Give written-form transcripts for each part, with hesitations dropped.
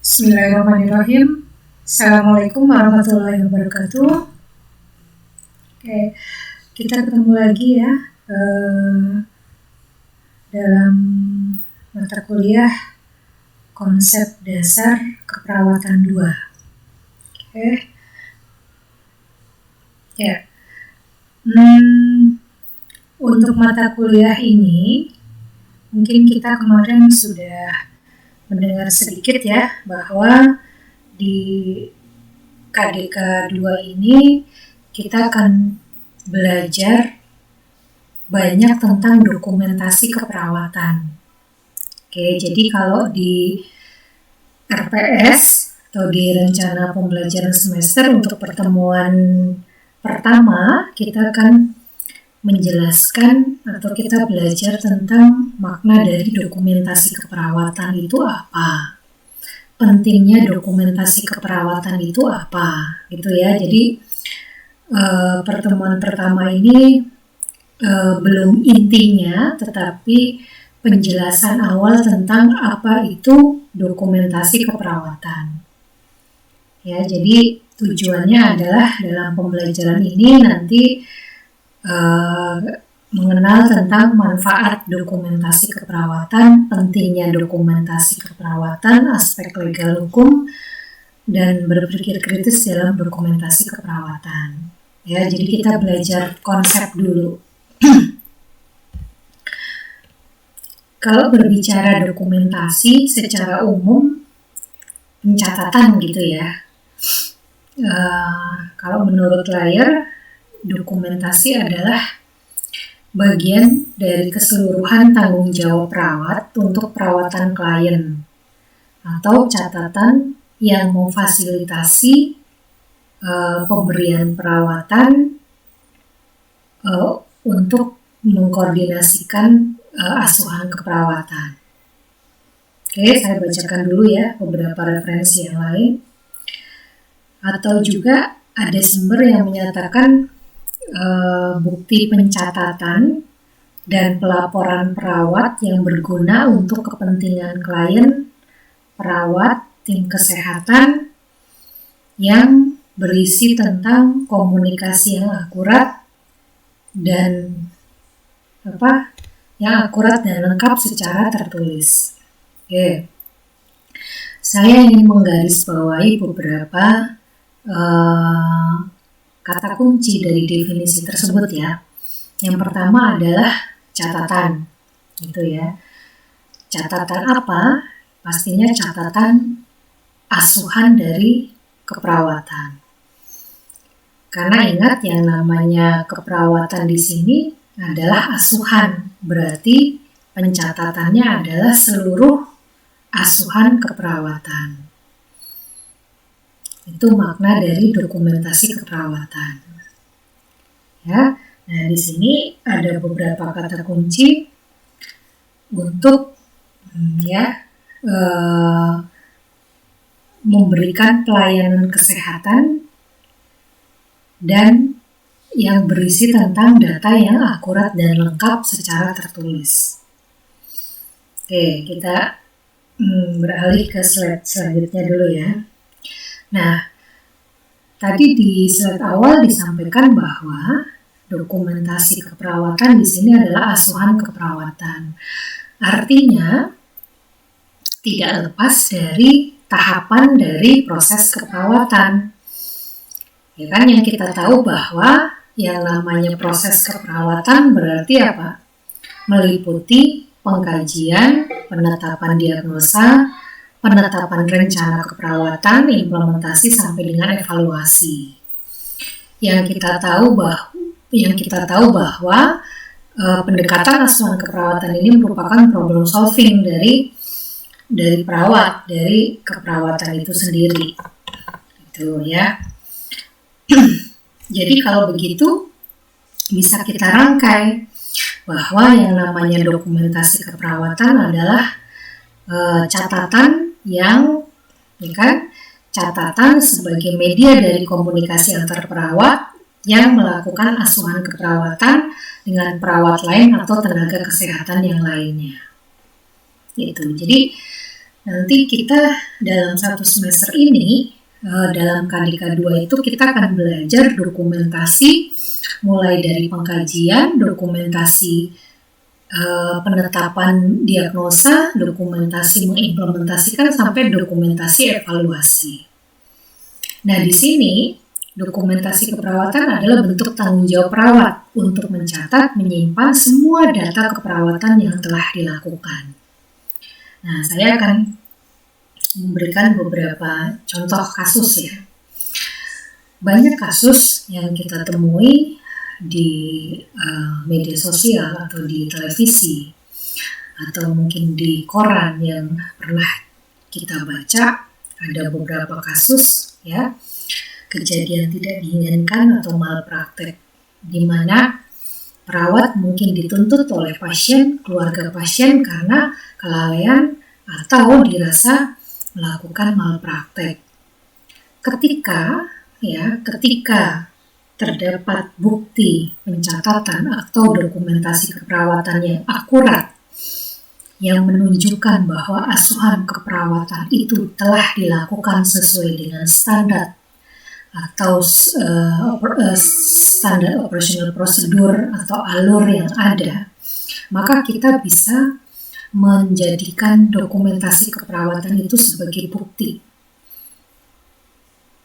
Bismillahirrahmanirrahim. Assalamualaikum warahmatullahi wabarakatuh. Oke, kita ketemu lagi ya dalam mata kuliah konsep dasar keperawatan 2. Oke. Ya. Untuk mata kuliah ini mungkin kita kemarin sudah mendengar sedikit ya bahwa di KDK 2 ini kita akan belajar banyak tentang dokumentasi keperawatan. Oke, jadi kalau di RPS atau di rencana pembelajaran semester untuk pertemuan pertama kita akan menjelaskan atau kita belajar tentang makna dari dokumentasi keperawatan itu apa, pentingnya dokumentasi keperawatan itu apa, gitu ya. Jadi pertemuan pertama ini belum intinya, tetapi penjelasan awal tentang apa itu dokumentasi keperawatan. Ya, jadi tujuannya adalah dalam pembelajaran ini nanti mengenal tentang manfaat dokumentasi keperawatan, pentingnya dokumentasi keperawatan, aspek legal hukum, dan berpikir kritis dalam dokumentasi keperawatan. Ya, jadi kita belajar konsep dulu. Kalau berbicara dokumentasi secara umum, pencatatan gitu ya. Kalau menurut layar, dokumentasi adalah bagian dari keseluruhan tanggung jawab perawat untuk perawatan klien atau catatan yang memfasilitasi pemberian perawatan untuk mengkoordinasikan asuhan keperawatan. Oke, saya bacakan dulu ya beberapa referensi yang lain. Atau juga ada sumber yang menyatakan bukti pencatatan dan pelaporan perawat yang berguna untuk kepentingan klien, perawat, tim kesehatan yang berisi tentang komunikasi yang akurat dan lengkap secara tertulis. Oke. Saya ingin menggarisbawahi beberapa kata kunci dari definisi tersebut ya. Yang pertama adalah catatan, gitu ya. Catatan apa? Pastinya catatan asuhan dari keperawatan. Karena ingat yang namanya keperawatan di sini adalah asuhan, berarti pencatatannya adalah seluruh asuhan keperawatan. Itu makna dari dokumentasi keperawatan. Ya, nah di sini ada beberapa kata kunci untuk memberikan pelayanan kesehatan dan yang berisi tentang data yang akurat dan lengkap secara tertulis. Oke, kita beralih ke slide selanjutnya dulu ya. Nah, tadi di slide awal disampaikan bahwa dokumentasi keperawatan di sini adalah asuhan keperawatan. Artinya, tidak lepas dari tahapan dari proses keperawatan. Ya kan, yang kita tahu bahwa yang namanya proses keperawatan berarti apa? Meliputi pengkajian, penetapan diagnosa, penetapan rencana keperawatan, implementasi sampai dengan evaluasi. Yang kita tahu bahwa pendekatan asuhan keperawatan ini merupakan problem solving dari perawat, dari keperawatan itu sendiri. Gitu ya. Jadi kalau begitu bisa kita rangkai bahwa yang namanya dokumentasi keperawatan adalah catatan yang, catatan sebagai media dari komunikasi antar perawat yang melakukan asuhan keperawatan dengan perawat lain atau tenaga kesehatan yang lainnya. Gitu. Jadi nanti kita dalam satu semester ini, dalam KDK 2 itu kita akan belajar dokumentasi mulai dari pengkajian, dokumentasi penetapan diagnosa, dokumentasi mengimplementasikan, sampai dokumentasi evaluasi. Nah, di sini dokumentasi keperawatan adalah bentuk tanggung jawab perawat untuk mencatat, menyimpan semua data keperawatan yang telah dilakukan. Nah, saya akan memberikan beberapa contoh kasus ya. Banyak kasus yang kita temui di media sosial atau di televisi atau mungkin di koran yang pernah kita baca. Ada beberapa kasus ya, kejadian tidak diinginkan atau malpraktek di mana perawat mungkin dituntut oleh pasien, keluarga pasien karena kelalaian atau dirasa melakukan malpraktek. Ketika terdapat bukti pencatatan atau dokumentasi keperawatan yang akurat yang menunjukkan bahwa asuhan keperawatan itu telah dilakukan sesuai dengan standar atau standar operasional prosedur atau alur yang ada, maka kita bisa menjadikan dokumentasi keperawatan itu sebagai bukti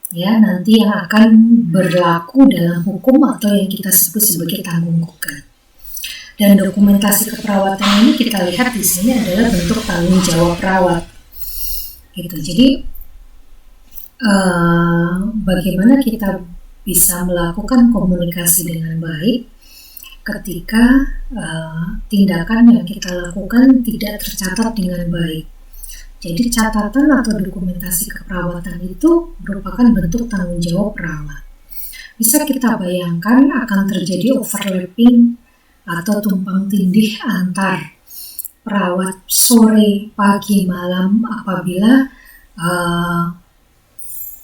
ya, nanti yang akan berlaku dalam hukum atau yang kita sebut sebagai tanggung gugat. Dan dokumentasi keperawatan ini kita lihat di sini adalah bentuk tanggung jawab perawat gitu. Jadi bagaimana kita bisa melakukan komunikasi dengan baik ketika tindakan yang kita lakukan tidak tercatat dengan baik. Jadi catatan atau dokumentasi keperawatan itu merupakan bentuk tanggung jawab perawat. Bisa kita bayangkan akan terjadi overlapping atau tumpang tindih antar perawat sore, pagi, malam apabila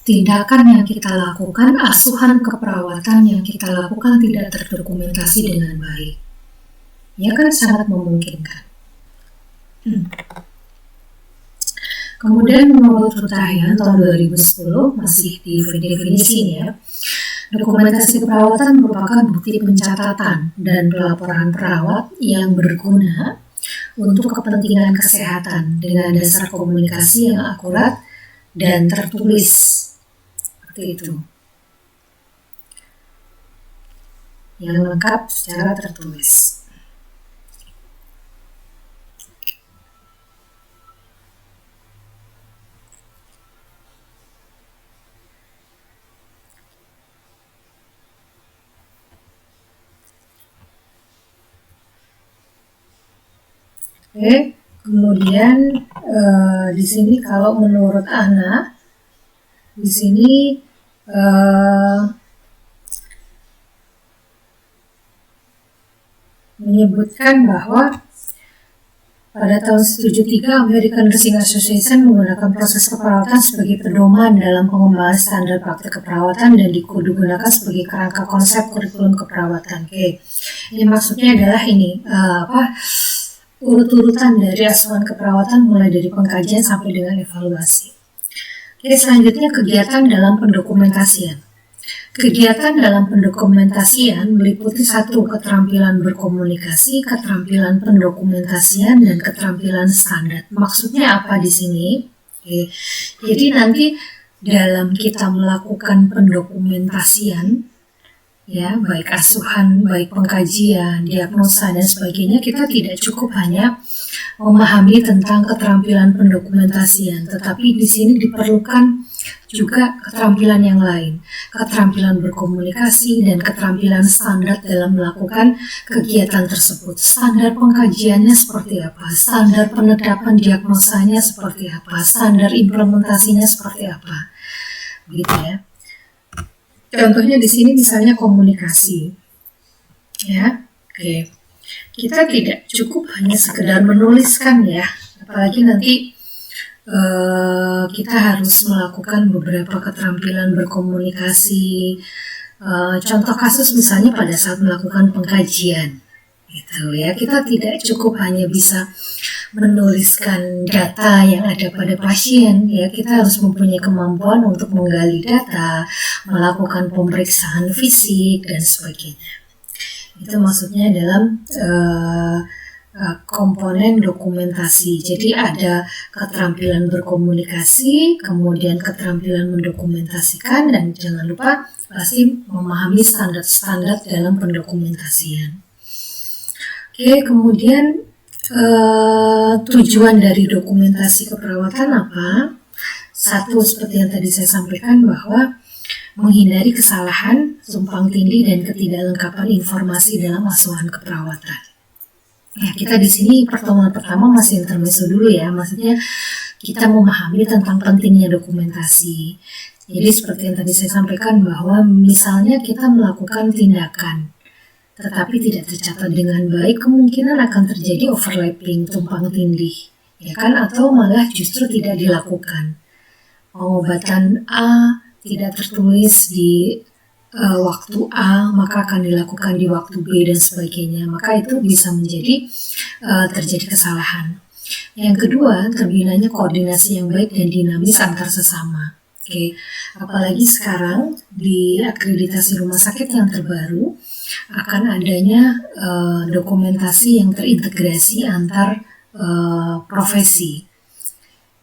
tindakan yang kita lakukan, asuhan keperawatan yang kita lakukan tidak terdokumentasi dengan baik. Ya kan, sangat memungkinkan. Kemudian menurut Hutahian tahun 2010, masih di definisi ya, dokumentasi keperawatan merupakan bukti pencatatan dan pelaporan perawat yang berguna untuk kepentingan kesehatan dengan dasar komunikasi yang akurat dan tertulis. Seperti itu. Yang lengkap secara tertulis. Oke, kemudian di sini kalau menurut Ana, di sini menyebutkan bahwa pada tahun 1973 American Nursing Association menggunakan proses keperawatan sebagai pedoman dalam pengembangan standar praktek keperawatan dan digunakan sebagai kerangka konsep kurikulum keperawatan. Oke, ini maksudnya adalah ini urut-urutan dari asuhan keperawatan mulai dari pengkajian sampai dengan evaluasi. Oke, selanjutnya kegiatan dalam pendokumentasian. Kegiatan dalam pendokumentasian meliputi 1. Keterampilan berkomunikasi, keterampilan pendokumentasian, dan keterampilan standar. Maksudnya apa di sini? Oke, jadi nanti dalam kita melakukan pendokumentasian, ya, baik asuhan, baik pengkajian, diagnosa, dan sebagainya, kita tidak cukup hanya memahami tentang keterampilan pendokumentasian, tetapi di sini diperlukan juga keterampilan yang lain, keterampilan berkomunikasi dan keterampilan standar dalam melakukan kegiatan tersebut. Standar pengkajiannya seperti apa, standar penetapan diagnosanya seperti apa, standar implementasinya seperti apa, begitu ya. Contohnya di sini misalnya komunikasi, ya, oke. Kita tidak cukup hanya sekedar menuliskan ya, apalagi nanti kita harus melakukan beberapa keterampilan berkomunikasi. Contoh kasus misalnya pada saat melakukan pengkajian, gitu ya. Kita tidak cukup hanya bisa menuliskan data yang ada pada pasien, ya kita harus mempunyai kemampuan untuk menggali data, melakukan pemeriksaan fisik dan sebagainya. Itu maksudnya dalam komponen dokumentasi. Jadi ada keterampilan berkomunikasi, kemudian keterampilan mendokumentasikan, dan jangan lupa pasti memahami standar-standar dalam pendokumentasian. Oke, kemudian tujuan dari dokumentasi keperawatan apa? Satu, seperti yang tadi saya sampaikan, bahwa menghindari kesalahan, tumpang tindih, dan ketidaklengkapan informasi dalam asuhan keperawatan. Ya, kita di sini pertemuan pertama masih intermezzo dulu ya, maksudnya kita memahami tentang pentingnya dokumentasi. Jadi seperti yang tadi saya sampaikan bahwa misalnya kita melakukan tindakan, tetapi tidak tercatat dengan baik, kemungkinan akan terjadi overlapping, tumpang tindih, ya kan? Atau malah justru tidak dilakukan. Pengobatan A tidak tertulis di waktu A, maka akan dilakukan di waktu B dan sebagainya. Maka itu bisa menjadi terjadi kesalahan. Yang kedua, terbinanya koordinasi yang baik dan dinamis antar sesama. Oke, apalagi sekarang di akreditasi rumah sakit yang terbaru akan adanya dokumentasi yang terintegrasi antar profesi.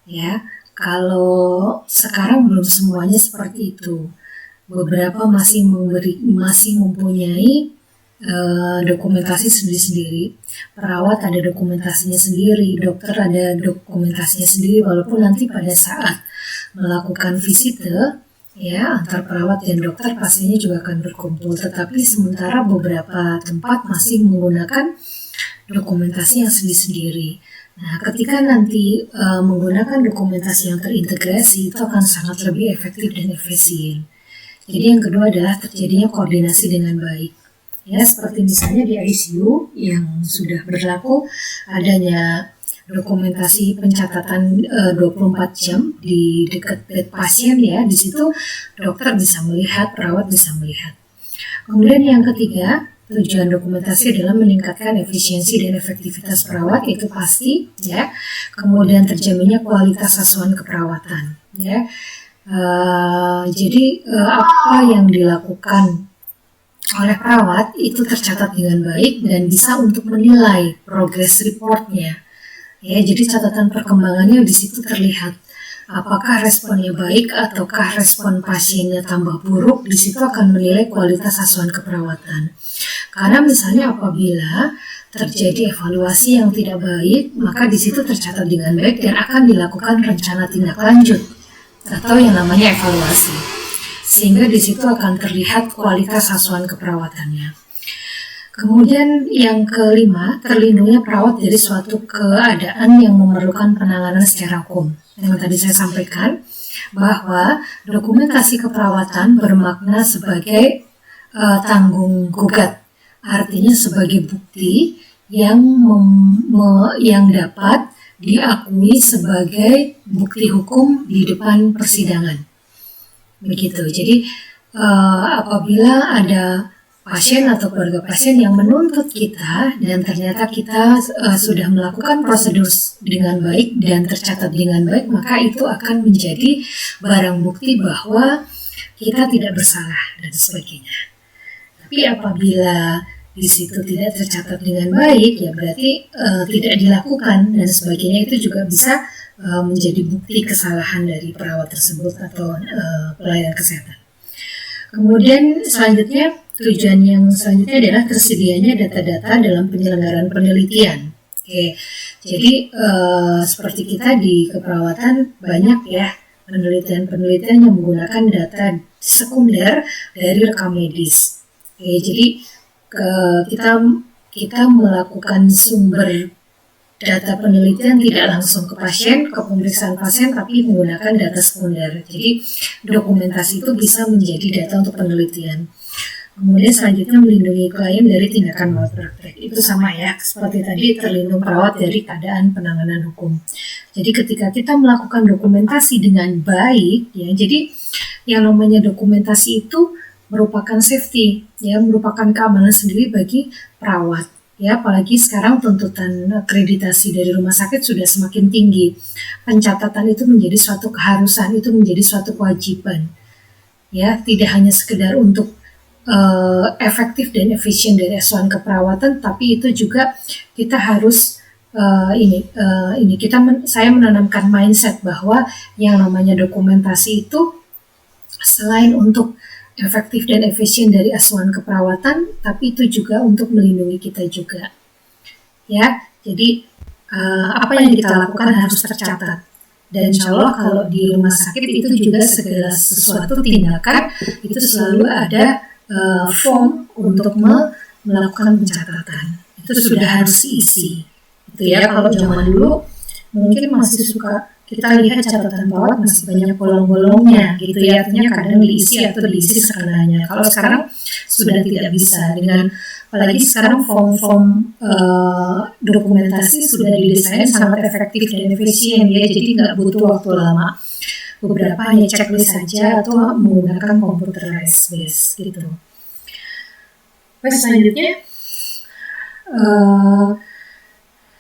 Ya, kalau sekarang belum semuanya seperti itu. Beberapa masih mempunyai dokumentasi sendiri-sendiri. Perawat ada dokumentasinya sendiri, dokter ada dokumentasinya sendiri, walaupun nanti pada saat melakukan visite, ya, antar perawat dan dokter pastinya juga akan berkumpul. Tetapi sementara beberapa tempat masih menggunakan dokumentasi yang sendiri-sendiri. Nah, ketika nanti menggunakan dokumentasi yang terintegrasi, itu akan sangat lebih efektif dan efisien. Jadi yang kedua adalah terjadinya koordinasi dengan baik. Ya, seperti misalnya di ICU yang sudah berlaku adanya dokumentasi pencatatan 24 jam di dekat bed pasien, ya. Di situ dokter bisa melihat, perawat bisa melihat. Kemudian yang ketiga, tujuan dokumentasi adalah meningkatkan efisiensi dan efektivitas perawat, itu pasti, ya. Kemudian terjaminnya kualitas asuhan keperawatan, ya. Jadi apa yang dilakukan oleh perawat itu tercatat dengan baik dan bisa untuk menilai progress reportnya. Ya, jadi catatan perkembangannya di situ terlihat. Apakah responnya baik ataukah respon pasiennya tambah buruk, di situ akan menilai kualitas asuhan keperawatan. Karena misalnya apabila terjadi evaluasi yang tidak baik, maka di situ tercatat dengan baik dan akan dilakukan rencana tindak lanjut atau yang namanya evaluasi, sehingga di situ akan terlihat kualitas asuhan keperawatannya. Kemudian yang kelima, terlindungnya perawat dari suatu keadaan yang memerlukan penanganan secara hukum. Yang tadi saya sampaikan bahwa dokumentasi keperawatan bermakna sebagai tanggung gugat, artinya sebagai bukti yang dapat diakui sebagai bukti hukum di depan persidangan. Begitu. Jadi apabila ada pasien atau keluarga pasien yang menuntut kita dan ternyata kita sudah melakukan prosedur dengan baik dan tercatat dengan baik, maka itu akan menjadi barang bukti bahwa kita tidak bersalah dan sebagainya. Tapi apabila di situ tidak tercatat dengan baik, ya berarti tidak dilakukan dan sebagainya, itu juga bisa menjadi bukti kesalahan dari perawat tersebut atau pelayan kesehatan. Kemudian selanjutnya, tujuan yang selanjutnya adalah tersedianya data-data dalam penyelenggaraan penelitian. Oke, jadi seperti kita di keperawatan banyak ya penelitian-penelitian yang menggunakan data sekunder dari rekam medis. Oke, jadi kita melakukan sumber data penelitian tidak langsung ke pasien, ke pemeriksaan pasien, tapi menggunakan data sekunder. Jadi dokumentasi itu bisa menjadi data untuk penelitian. Kemudian selanjutnya melindungi klien dari tindakan malpraktek. Itu sama ya, seperti tadi terlindung perawat dari keadaan penanganan hukum. Jadi ketika kita melakukan dokumentasi dengan baik, ya, jadi yang namanya dokumentasi itu merupakan safety, ya, merupakan keamanan sendiri bagi perawat. Ya, apalagi sekarang tuntutan akreditasi dari rumah sakit sudah semakin tinggi. Pencatatan itu menjadi suatu keharusan, itu menjadi suatu kewajiban. Ya, tidak hanya sekedar untuk efektif dan efisien dari asuhan keperawatan, tapi itu juga kita harus saya menanamkan mindset bahwa yang namanya dokumentasi itu selain untuk efektif dan efisien dari asuhan keperawatan, tapi itu juga untuk melindungi kita juga. Ya, jadi apa yang kita lakukan harus tercatat. Dan insya Allah kalau di rumah sakit itu juga segala sesuatu tindakan itu selalu ada form untuk melakukan pencatatan. Itu sudah harus diisi. Itu ya, kalau zaman dulu mungkin masih suka kita lihat catatan perawat masih banyak bolong-bolongnya gitu ya, artinya kadang diisi atau diisi sekenanya. Kalau sekarang sudah tidak bisa, dengan apalagi sekarang form-form dokumentasi sudah didesain sangat efektif dan efisien ya, jadi nggak butuh waktu lama. Beberapa hanya checklist saja atau menggunakan computerized base gitu. Selanjutnya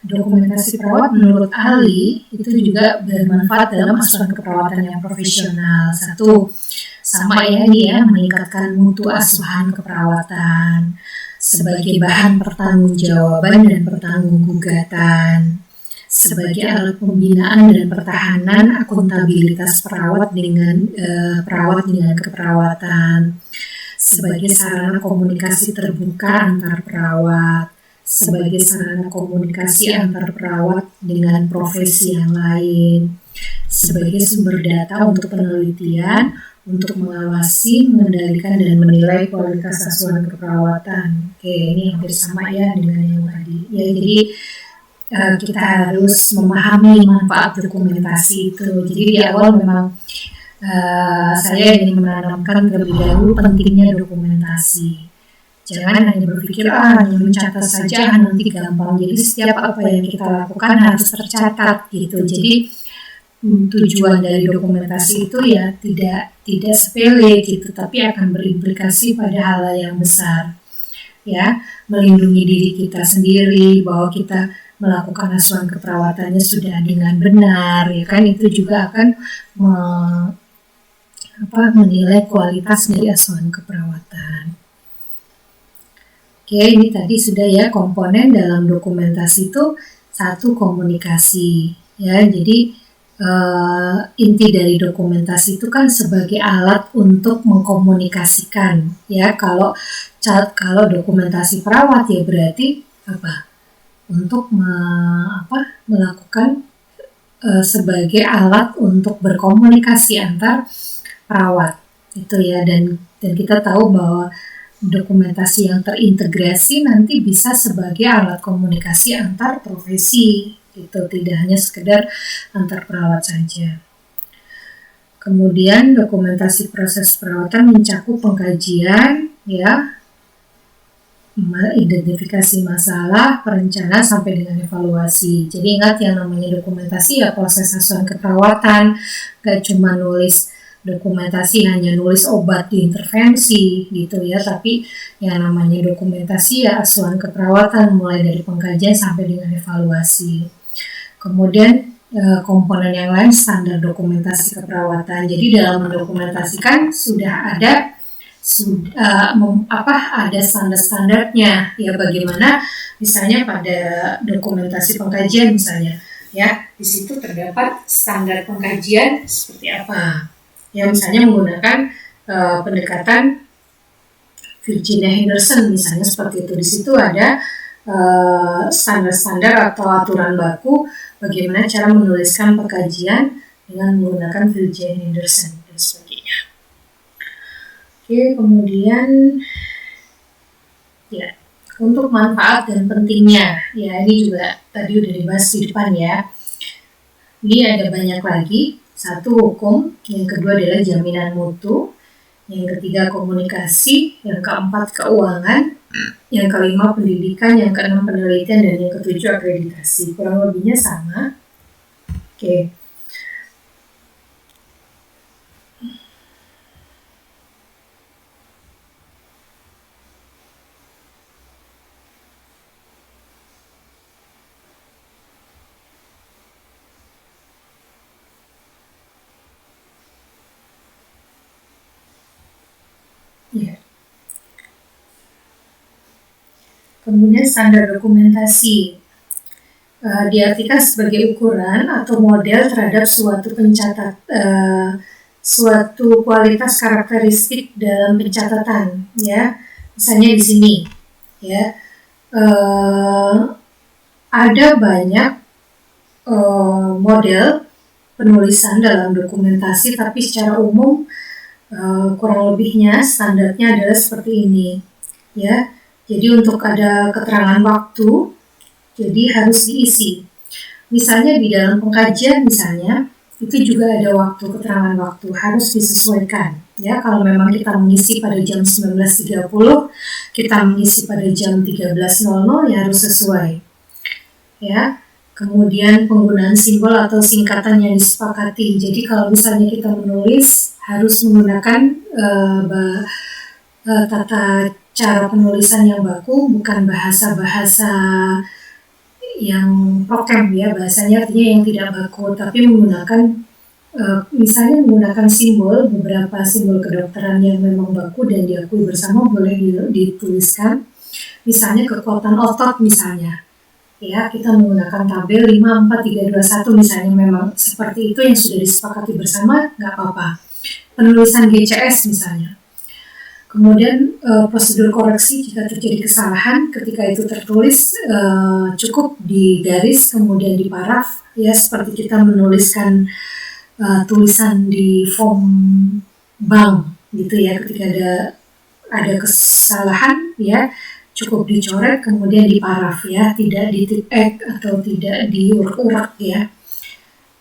dokumentasi perawat menurut Ali itu juga bermanfaat dalam asuhan keperawatan yang profesional. Satu, sama ya ini ya, meningkatkan mutu asuhan keperawatan sebagai bahan pertanggungjawaban dan pertanggungguggatan, sebagai alat pembinaan dan pertahanan akuntabilitas perawat dengan keperawatan, sebagai sarana komunikasi terbuka antar perawat, sebagai sarana komunikasi antar perawat dengan profesi yang lain, sebagai sumber data untuk penelitian, untuk mengawasi, mengendalikan, dan menilai kualitas asuhan keperawatan. Oke, ini hampir sama ya dengan yang tadi. Ya, jadi kita harus memahami manfaat dokumentasi itu. Jadi di awal memang saya ingin menanamkan terlebih dahulu pentingnya dokumentasi. Jangan hanya berpikir hanya mencatat saja nanti gampang. Jadi setiap apa yang kita lakukan harus tercatat gitu. Jadi tujuan dari dokumentasi itu ya tidak sepele gitu, tapi akan berimplikasi pada hal yang besar. Ya, melindungi diri kita sendiri bahwa kita melakukan asuhan keperawatannya sudah dengan benar, ya kan, itu juga akan menilai kualitas dari asuhan keperawatan. Oke, ini tadi sudah ya komponen dalam dokumentasi itu. Satu, komunikasi ya. Jadi inti dari dokumentasi itu kan sebagai alat untuk mengkomunikasikan ya. Kalau dokumentasi perawat ya berarti apa? Untuk melakukan sebagai alat untuk berkomunikasi antar perawat itu ya, dan kita tahu bahwa dokumentasi yang terintegrasi nanti bisa sebagai alat komunikasi antar profesi gitu, tidak hanya sekedar antar perawat saja. Kemudian dokumentasi proses perawatan mencakup pengkajian ya, identifikasi masalah, perencanaan sampai dengan evaluasi. Jadi ingat yang namanya dokumentasi ya proses asuhan keperawatan, gak cuma nulis dokumentasi hanya nulis obat di intervensi gitu ya, tapi yang namanya dokumentasi ya asuhan keperawatan mulai dari pengkajian sampai dengan evaluasi. Kemudian komponen yang lain standar dokumentasi keperawatan. Jadi dalam mendokumentasikan sudah ada ada standar-standarnya ya, bagaimana misalnya pada dokumentasi pengkajian misalnya ya, di situ terdapat standar pengkajian seperti apa ya, misalnya menggunakan pendekatan Virginia Henderson misalnya seperti itu. Di situ ada standar-standar atau aturan baku bagaimana cara menuliskan pengkajian dengan menggunakan Virginia Henderson dan sebagainya. Oke, kemudian ya untuk manfaat dan pentingnya ya, ini juga tadi udah dibahas di depan ya. Ini ada banyak lagi. Satu, hukum, yang kedua adalah jaminan mutu, yang ketiga komunikasi, yang keempat keuangan, yang kelima pendidikan, yang keenam penelitian, dan yang ketujuh akreditasi. Kurang lebihnya sama. Oke. Ya. Kemudian standar dokumentasi diartikan sebagai ukuran atau model terhadap suatu kualitas karakteristik dalam pencatatan, ya. Misalnya di sini, ya, ada banyak model penulisan dalam dokumentasi, tapi secara umum kurang lebihnya standarnya adalah seperti ini, ya. Jadi untuk ada keterangan waktu, jadi harus diisi. Misalnya di dalam pengkajian misalnya, itu juga ada waktu, keterangan waktu harus disesuaikan. Ya, kalau memang kita mengisi pada jam 19.30, kita mengisi pada jam 13.00 ya harus sesuai. Ya. Kemudian penggunaan simbol atau singkatan yang disepakati. Jadi kalau misalnya kita menulis harus menggunakan tata cara penulisan yang baku, bukan bahasa-bahasa yang prokem, ya, bahasanya artinya yang tidak baku, tapi menggunakan misalnya menggunakan simbol, beberapa simbol kedokteran yang memang baku dan diakui bersama boleh dituliskan. Misalnya kekuatan otot misalnya, ya, kita menggunakan tabel 5, 4, 3, 2, 1 misalnya, memang seperti itu yang sudah disepakati bersama, nggak apa-apa. Penulisan GCS misalnya. Kemudian prosedur koreksi jika terjadi kesalahan ketika itu tertulis cukup di garis kemudian di paraf, ya, seperti kita menuliskan tulisan di form bank gitu, ya, ketika ada kesalahan, ya, cukup dicoret kemudian di paraf, ya, tidak di tip atau tidak diurak-urak, ya.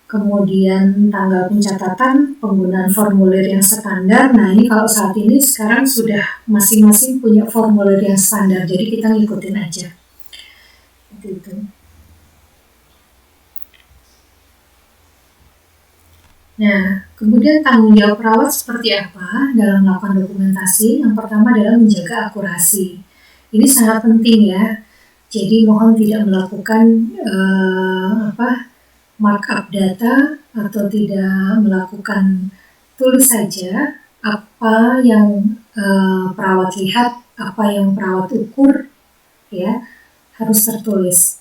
Kemudian tanggal pencatatan, penggunaan formulir yang standar. Nah, ini kalau saat ini sekarang sudah masing-masing punya formulir yang standar, jadi kita ngikutin aja. Gitu. Nah, kemudian tanggung jawab perawat seperti apa dalam melakukan dokumentasi? Yang pertama adalah menjaga akurasi. Ini sangat penting, ya. Jadi mohon tidak melakukan markup data atau tidak melakukan tulis saja apa yang perawat lihat, apa yang perawat ukur, ya, harus tertulis.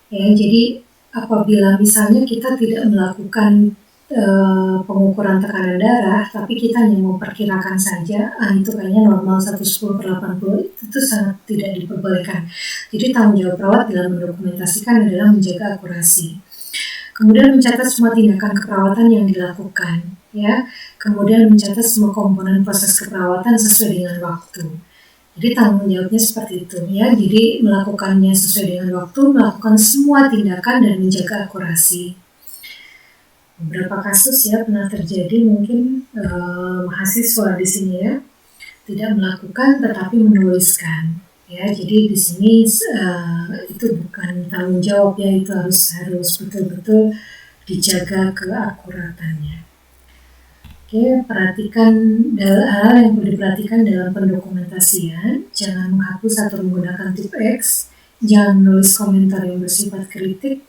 Ya, jadi apabila misalnya kita tidak melakukan pengukuran tekanan darah, tapi kita hanya memperkirakan saja, itu kayaknya normal 110/80, itu sangat tidak diperbolehkan. Jadi tanggung jawab perawat dalam mendokumentasikan adalah menjaga akurasi. Kemudian mencatat semua tindakan keperawatan yang dilakukan, ya. Kemudian mencatat semua komponen proses keperawatan sesuai dengan waktu. Jadi tanggung jawabnya seperti itu, ya. Jadi melakukannya sesuai dengan waktu, melakukan semua tindakan dan menjaga akurasi. Beberapa kasus, ya, pernah terjadi mungkin mahasiswa di sini, ya, tidak melakukan tetapi menuliskan. Ya, jadi di sini itu bukan tanggung jawab, ya, itu harus betul-betul dijaga keakuratannya. Oke, perhatikan hal yang perlu diperhatikan dalam pendokumentasian. Jangan menghapus atau menggunakan tip X, jangan menulis komentar yang bersifat kritik,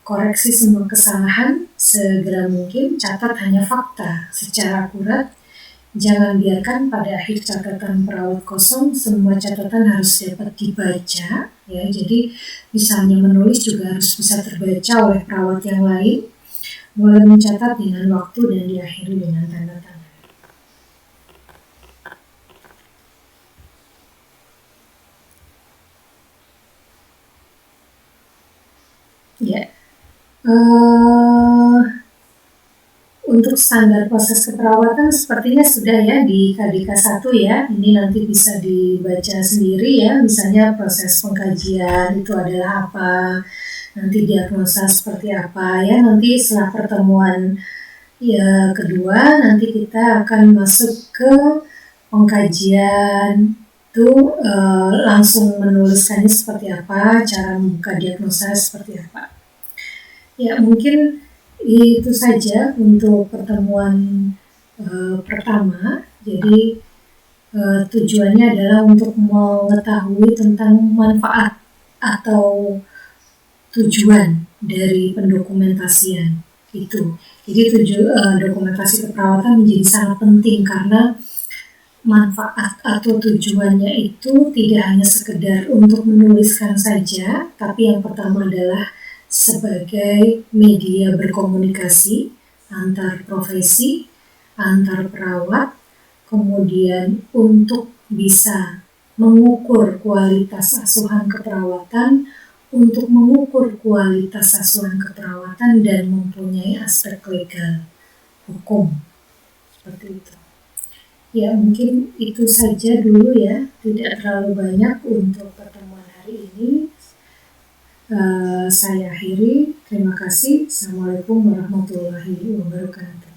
koreksi semua kesalahan segera mungkin, catat hanya fakta secara akurat. Jangan biarkan pada akhir catatan perawat kosong, semua catatan harus dapat dibaca, ya. Jadi misalnya menulis juga harus bisa terbaca oleh perawat yang lain. Mulai mencatat dengan waktu dan diakhiri dengan tanda tangan. Ya. Untuk standar proses keperawatan sepertinya sudah, ya, di KDK 1, ya. Ini nanti bisa dibaca sendiri, ya. Misalnya proses pengkajian itu adalah apa, nanti diagnosa seperti apa, ya. Nanti setelah pertemuan ya kedua, nanti kita akan masuk ke pengkajian itu, langsung menuliskannya seperti apa, cara membuka diagnosa seperti apa. Ya, mungkin itu saja untuk pertemuan pertama. Jadi tujuannya adalah untuk mengetahui tentang manfaat atau tujuan dari pendokumentasian itu. Jadi dokumentasi keperawatan menjadi sangat penting karena manfaat atau tujuannya itu tidak hanya sekedar untuk menuliskan saja, tapi yang pertama adalah sebagai media berkomunikasi antar profesi, antar perawat, kemudian untuk bisa mengukur kualitas asuhan keperawatan, untuk mengukur kualitas asuhan keperawatan dan mempunyai aspek legal hukum, seperti itu. Ya, mungkin itu saja dulu ya, tidak terlalu banyak untuk pertemuan hari ini. Saya akhiri, terima kasih. Assalamualaikum warahmatullahi wabarakatuh.